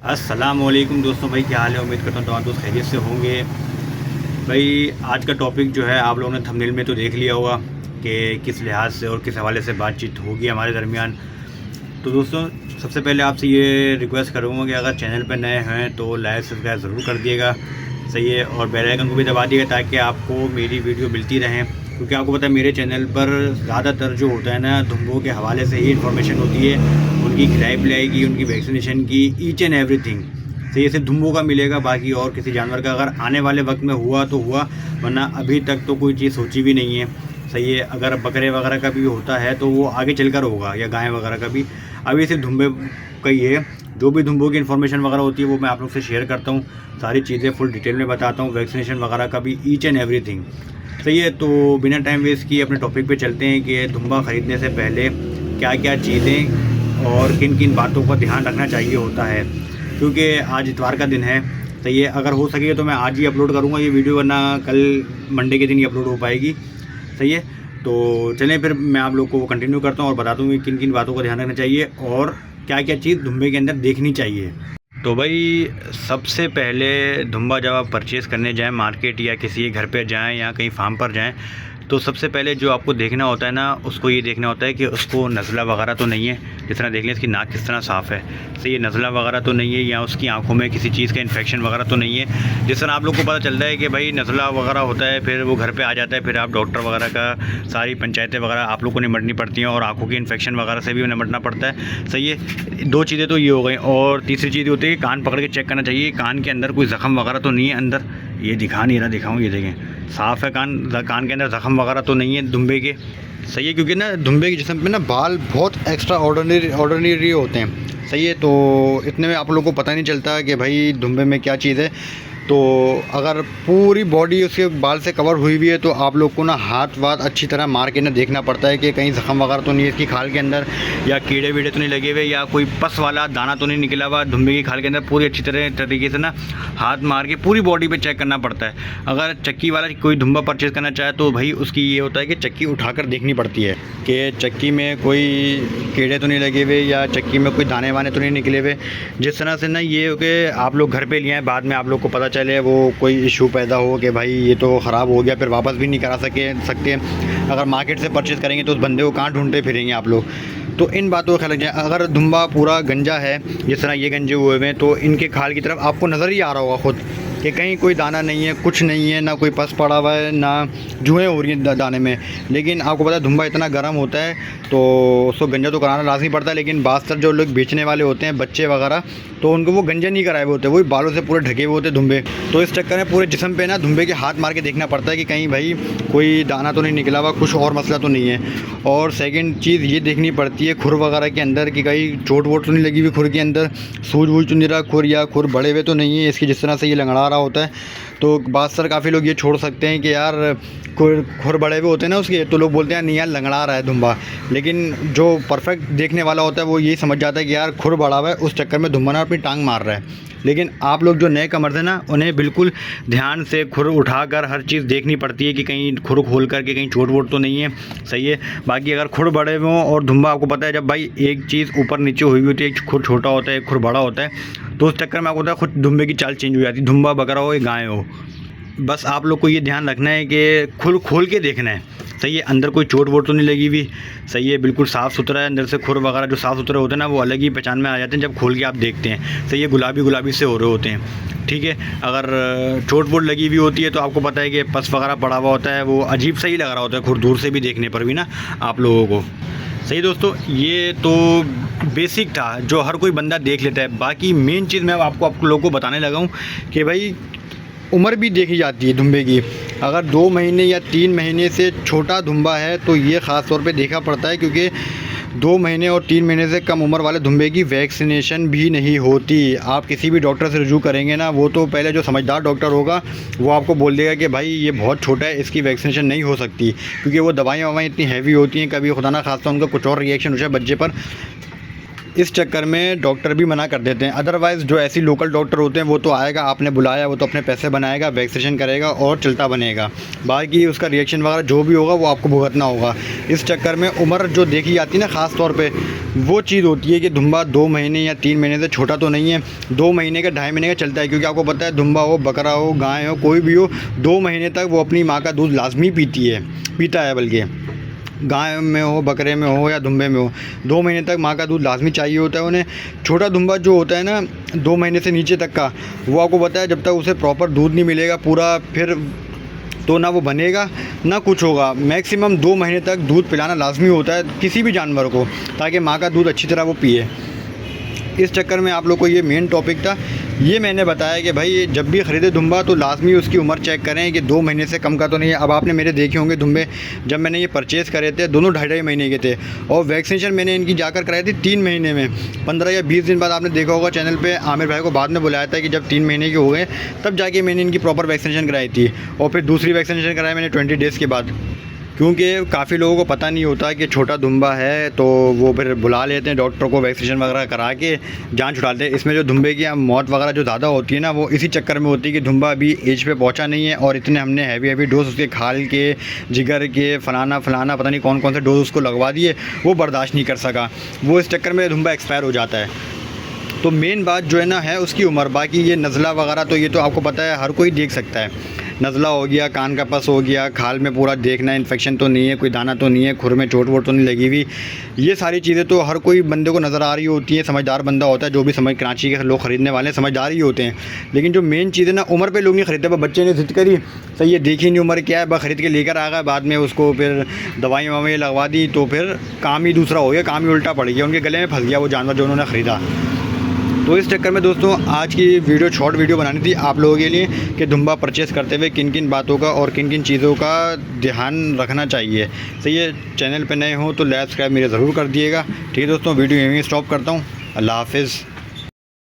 अस्सलाम वालेकुम दोस्तों। भाई क्या हाल है? उम्मीद करता हूँ तमाम दोस्त खैरियत से होंगे। भाई आज का टॉपिक जो है आप लोगों ने थंबनेल में तो देख लिया होगा कि किस लिहाज से और किस हवाले से बातचीत होगी हमारे दरमियान। तो दोस्तों सबसे पहले आपसे ये रिक्वेस्ट करूँगा कि अगर चैनल पर नए हैं तो लाइक सब्सक्राइब ज़रूर कर दिएगा, सही है, और बेल आइकन को भी दबा दिएगा ताकि आपको मेरी वीडियो मिलती रहें। क्योंकि आपको पता है मेरे चैनल पर ज़्यादातर जो होता है ना धुम्बों के हवाले से ही इन्फॉर्मेशन होती है, उनकी खिलाई पिलाई की, उनकी वैक्सीनेशन की, ईच एंड एवरीथिंग। तो ये सिर्फ धुम्बों का मिलेगा, बाकी और किसी जानवर का अगर आने वाले वक्त में हुआ तो हुआ, वरना अभी तक तो कोई चीज़ सोची भी नहीं है, सही है। अगर बकरे वगैरह का भी होता है तो वो आगे चलकर होगा, या गाय वगैरह का भी। अभी सिर्फ धुम्बे का ही है। जो भी धुम्बों की इन्फॉर्मेशन वगैरह होती है वो मैं आप लोग से शेयर करता हूँ, सारी चीज़ें फुल डिटेल में बताता हूँ, वैक्सीनेशन वगैरह का भी, ईच एंड एवरीथिंग, सही है। तो बिना टाइम वेस्ट किए अपने टॉपिक पे चलते हैं कि धुम्बा ख़रीदने से पहले क्या क्या चीज़ें और किन किन बातों का ध्यान रखना चाहिए होता है। क्योंकि आज इतवार का दिन है, सही है। अगर हो सके तो मैं आज ही अपलोड करूँगा ये वीडियो, वरना कल मंडे के दिन ही अपलोड हो पाएगी, सही है। तो चलें फिर मैं आप लोग को कंटिन्यू करता हूँ और बता दूँ कि किन किन बातों का ध्यान रखना चाहिए और क्या क्या चीज़ धुम्बे के अंदर देखनी चाहिए। तो भाई सबसे पहले धुम्बा जब आप परचेज़ करने जाएं मार्केट या किसी घर पे जाएं या कहीं फार्म पर जाएं, तो सबसे पहले जो आपको देखना होता है ना, उसको ये देखना होता है कि उसको नज़ला वगैरह तो नहीं है। जिस तरह देख लें इसकी नाक किस तरह साफ़ है, सही है, नज़ला वगैरह तो नहीं है, या उसकी आंखों में किसी चीज़ का इन्फेक्शन वगैरह तो नहीं है। जिस तरह आप लोग को पता चलता है कि भाई नज़ला वगैरह होता है, फिर वो घर पे आ जाता है, फिर आप डॉक्टर वगैरह का सारी पंचायतें वगैरह आप लोग को निपटनी पड़ती हैं और आँखों के इन्फेक्शन वगैरह से भी निपटना पड़ता है, सही है। दो चीज़ें तो ये हो गई, और तीसरी चीज़ होती है कि कान पकड़ के चेक करना चाहिए कान के अंदर कोई ज़ख़म वगैरह तो नहीं है। अंदर ये दिखा नहीं रहा, दिखाऊँ, ये देखें साफ़ है कान के अंदर ज़ख़म वगैरह तो नहीं है धुम्बे के, सही है। क्योंकि ना धुम्बे के जिस्म पे ना बाल बहुत एक्स्ट्रा ऑर्डिनरी होते हैं, सही है। तो इतने में आप लोगों को पता नहीं चलता कि भाई धुम्बे में क्या चीज़ है। तो अगर पूरी बॉडी उसके बाल से कवर हुई हुई है तो आप लोग को ना हाथ वाथ अच्छी तरह मार के ना देखना पड़ता है कि कहीं ज़ख़म वगैरह तो नहीं है इसकी खाल के अंदर, या कीड़े वीड़े तो नहीं लगे हुए, या कोई पस वाला दाना तो नहीं निकला हुआ धुम्बे की खाल के अंदर। पूरी अच्छी तरीके से ना हाथ मार के पूरी बॉडी पे चेक करना पड़ता है। अगर चक्की वाला कोई धुम्बा परचेज़ करना चाहे तो भाई उसकी ये होता है कि चक्की उठाकर देखनी पड़ती है कि चक्की में कोई कीड़े तो नहीं लगे हुए या चक्की में कोई दाने वाने तो नहीं निकले हुए। जिस तरह से ना ये हो कि आप लोग घर पे लिए हैं, बाद में आप लोग को पता चले वो कोई इशू पैदा हो कि भाई ये तो ख़राब हो गया, फिर वापस भी नहीं करा सकते। अगर मार्केट से परचेज़ करेंगे तो उस बंदे को कहाँ ढूंढते फिरेंगे आप लोग। तो इन बातों का ख्याल रखें। अगर धुम्बा पूरा गंजा है, जिस तरह ये गंजे हुए हैं, तो इनके खाल की तरफ आपको नज़र ही आ रहा होगा खुद कि कहीं कोई दाना नहीं है, कुछ नहीं है, ना कोई पस पड़ा हुआ है, ना जुएँ हो रही हैं दाने में। लेकिन आपको पता है धुम्बा इतना गर्म होता है तो उसको गंजा तो कराना लाजमी पड़ता है। लेकिन बाज़तर जो लोग बेचने वाले होते हैं, बच्चे वगैरह, तो उनको वो गंजे नहीं कराए हुए होते, वही बालों से पूरे ढके हुए होते धुम्बे। तो इस चक्कर में पूरे जिस्म पे ना धुम्बे के हाथ मार के देखना पड़ता है कि कहीं भाई कोई दाना तो नहीं निकला हुआ, कुछ और मसला तो नहीं है। और सेकंड चीज़ ये देखनी पड़ती है खुर वगैरह के अंदर कि कहीं चोट वोट तो नहीं लगी हुई खुर के अंदर, सूज वूज तो नहीं रहा खुर, या खुर बड़े हुए तो नहीं है इसकी, जिस तरह से ये लंगड़ा रहा होता है। तो बाज़तर काफ़ी लोग ये छोड़ सकते हैं कि यार खुर बड़े हुए होते हैं ना उसके, तो लोग बोलते हैं नहीं यार लंगड़ा रहा है धुम्बा। लेकिन जो परफेक्ट देखने वाला होता है वो यही समझ जाता है कि यार खुर बड़ा हुआ है, उस चक्कर में धुम्बा ना अपनी टांग मार रहा है। लेकिन आप लोग जो नए कमर थे ना, उन्हें बिल्कुल ध्यान से खुर उठाकर हर चीज़ देखनी पड़ती है कि कहीं खुर खोल कर के कहीं चोट वोट तो नहीं है, सही है। बाकी अगर खुर बड़े हुए हों और धुम्बा, आपको पता है जब भाई एक चीज़ ऊपर नीचे हुई होती है, एक खुर छोटा होता है, एक खुर बड़ा होता है, तो उस चक्कर में आपको पता है खुद धुम्बे की चाल चेंज हो जाती है, धुम्बा बकरा हो या गाय हो। बस आप लोग को ये ध्यान रखना है कि खुर खोल के देखना है, सही है। अंदर कोई चोट वोट तो नहीं लगी हुई, सही है, बिल्कुल साफ़ सुथरा है। अंदर से खुर वगैरह जो साफ़ सुथरे होते हैं ना, वो अलग ही पहचान में आ जाते हैं जब खोल के आप देखते हैं, सही है। गुलाबी से हो रहे होते हैं, ठीक है। अगर चोट वोट लगी हुई होती है तो आपको पता है कि पस वगैरह पड़ा हुआ होता है, वो अजीब सा ही लग रहा होता है खुर दूर से भी देखने पर भी ना आप लोगों को, सही दोस्तों। ये तो बेसिक था जो हर कोई बंदा देख लेता है। बाकी मेन चीज़ मैं आप लोगों को बताने लगा हूँ कि भाई उम्र भी देखी जाती है धुम्बे की। अगर 2 महीने या 3 महीने से छोटा धुम्बा है तो ये ख़ास तौर पे देखा पड़ता है, क्योंकि 2 महीने और 3 महीने से कम उम्र वाले धुम्बे की वैक्सीनेशन भी नहीं होती। आप किसी भी डॉक्टर से रुजू करेंगे ना, वो तो पहले जो समझदार डॉक्टर होगा वो आपको बोल देगा कि भाई ये बहुत छोटा है, इसकी वैक्सीनेशन नहीं हो सकती, क्योंकि वो दवाइयाँ इतनी हैवी होती हैं, कभी खुदा ना खास्ता उनका कुछ और रिएक्शन हो जाए बच्चे पर, इस चक्कर में डॉक्टर भी मना कर देते हैं। अदरवाइज़ जो ऐसी लोकल डॉक्टर होते हैं वो तो आएगा, आपने बुलाया, वो तो अपने पैसे बनाएगा, वैक्सीनेशन करेगा और चलता बनेगा। बाकी उसका रिएक्शन वगैरह जो भी होगा वो आपको भुगतना होगा। इस चक्कर में उम्र जो देखी जाती है ना, ख़ास तौर पे वो चीज़ होती है कि धुम्बा 2 महीने या 3 महीने से छोटा तो नहीं है, 2 महीने का 2.5 महीने का चलता है। क्योंकि आपको पता है धुम्बा हो, बकरा हो, गाय हो, कोई भी हो, 2 महीने तक वो अपनी माँ का दूध लाजमी पीता है। बल्कि गाय में हो, बकरे में हो या धुम्बे में हो, 2 महीने तक माँ का दूध लाजमी चाहिए होता है उन्हें। छोटा धुम्बा जो होता है ना 2 महीने से नीचे तक का, वो आपको पता है जब तक उसे प्रॉपर दूध नहीं मिलेगा पूरा, फिर तो ना वो बनेगा ना कुछ होगा। मैक्सिमम 2 महीने तक दूध पिलाना लाजमी होता है किसी भी जानवर को, ताकि माँ का दूध अच्छी तरह वो पिए। इस चक्कर में आप लोग को ये मेन टॉपिक था, ये मैंने बताया कि भाई जब भी ख़रीदे धुम्बा तो लाजमी उसकी उम्र चेक करें कि 2 महीने से कम का तो नहीं है। अब आपने मेरे देखे होंगे धुम्बे, जब मैंने ये परचेज़ करे थे दोनों 2.5 महीने के थे, और वैक्सीनेशन मैंने इनकी जाकर कराई थी 3 महीने में। 15 या 20 दिन बाद आपने देखा होगा चैनल पे, आमिर भाई को बाद में बुलाया था कि जब 3 महीने के हो गए तब जाके मैंने इनकी प्रॉपर वैक्सीनेशन कराई थी। और फिर दूसरी वैक्सीनेशन कराई मैंने 20 डेज़ के बाद, क्योंकि काफ़ी लोगों को पता नहीं होता कि छोटा धुम्बा है, तो वो फिर बुला लेते हैं डॉक्टर को, वैक्सीनेशन वगैरह करा के जान छुड़ाते हैं। इसमें जो धुम्बे की मौत वगैरह जो ज़्यादा होती है ना, वो इसी चक्कर में होती है कि धुम्बा अभी एज पे पहुंचा नहीं है, और इतने हमने हैवी डोज उसके खाल के, जिगर के, फलाना पता नहीं कौन कौन से डोज उसको लगवा दिए, वो बर्दाश्त नहीं कर सका, वो इस चक्कर में धुम्बा एक्सपायर हो जाता है। तो मेन बात जो है ना है उसकी उम्र। बाकी ये नज़ला वगैरह तो ये तो आपको पता है हर कोई देख सकता है। नज़ला हो गया, कान का पस हो गया, खाल में पूरा देखना इन्फेक्शन तो नहीं है, कोई दाना तो नहीं है, खुर में चोट वोट तो नहीं लगी हुई, ये सारी चीज़ें तो हर कोई बंदे को नज़र आ रही होती है। समझदार बंदा होता है, जो भी समझ, कराची के लोग ख़रीदने वाले समझदार ही होते हैं। लेकिन जो मेन चीज़ है ना, उम्र पे लोग नहीं ख़रीदते। बच्चे ने ज़िद करी, सही है, देखी नहीं उम्र क्या है, बस ख़रीद के लेकर आ गया, बाद में उसको फिर दवाई ववाई लगवा दी, तो फिर काम ही दूसरा हो गया, काम ही उल्टा पड़ गया, उनके गले में फंस गया वो जानवर जो उन्होंने ख़रीदा। तो इस चक्कर में दोस्तों आज की वीडियो शॉर्ट वीडियो बनानी थी आप लोगों के लिए कि धुम्बा परचेज़ करते हुए किन किन बातों का और किन किन चीज़ों का ध्यान रखना चाहिए। सही है, चैनल पे नए हो तो लाइक सब्सक्राइब मेरे ज़रूर कर दिएगा। ठीक है दोस्तों, वीडियो यहीं स्टॉप करता हूँ। अल्लाह हाफ़िज़।